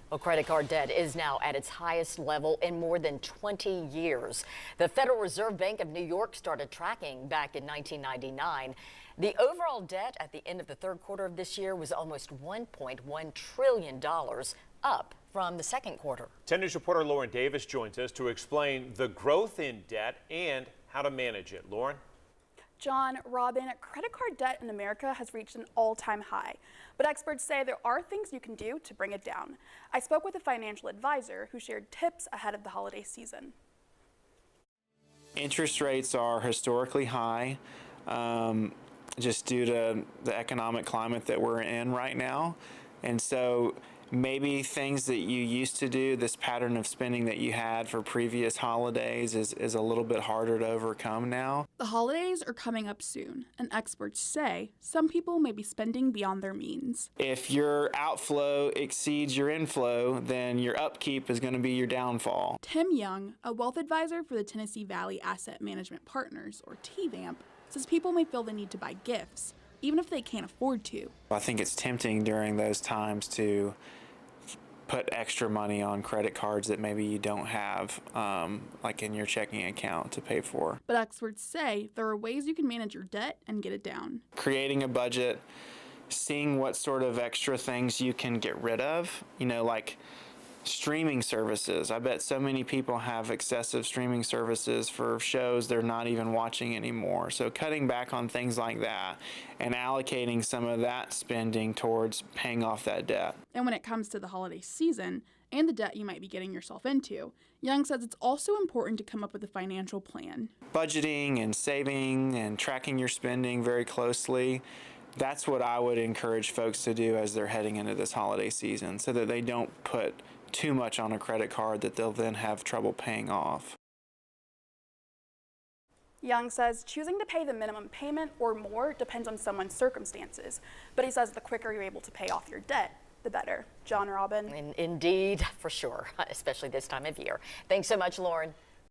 Well, credit card debt is now at its highest level in more than 20 years. The Federal Reserve Bank of New York started tracking back in 1999. The overall debt at the end of the third quarter of this year was almost $1.1 trillion, up from the second quarter. 10 News reporter Lauren Davis joins us to explain the growth in debt and how to manage it. Lauren? John, Robin, credit card debt in America has reached an all-time high, but experts say there are things you can do to bring it down. I spoke with a financial advisor who shared tips ahead of the holiday season. Interest rates are historically high, just due to the economic climate that we're in right now. And so maybe things that you used to do, this pattern of spending that you had for previous holidays is a little bit harder to overcome now. The holidays are coming up soon, and experts say some people may be spending beyond their means. If your outflow exceeds your inflow, then your upkeep is going to be your downfall. Tim Young, a wealth advisor for the Tennessee Valley Asset Management Partners, or TVAMP, says people may feel the need to buy gifts, even if they can't afford to. I think it's tempting during those times to put extra money on credit cards that maybe you don't have, like in your checking account, to pay for. But experts say there are ways you can manage your debt and get it down. Creating a budget, seeing what sort of extra things you can get rid of, like streaming services. I bet so many people have excessive streaming services for shows they're not even watching anymore. So cutting back on things like that and allocating some of that spending towards paying off that debt. And when it comes to the holiday season and the debt you might be getting yourself into, Young says it's also important to come up with a financial plan. Budgeting and saving and tracking your spending very closely. That's what I would encourage folks to do as they're heading into this holiday season, so that they don't put too much on a credit card that they'll then have trouble paying off. Young says choosing to pay the minimum payment or more depends on someone's circumstances, but he says the quicker you're able to pay off your debt, the better. John, Robin? Indeed, for sure, especially this time of year. Thanks so much, Lauren.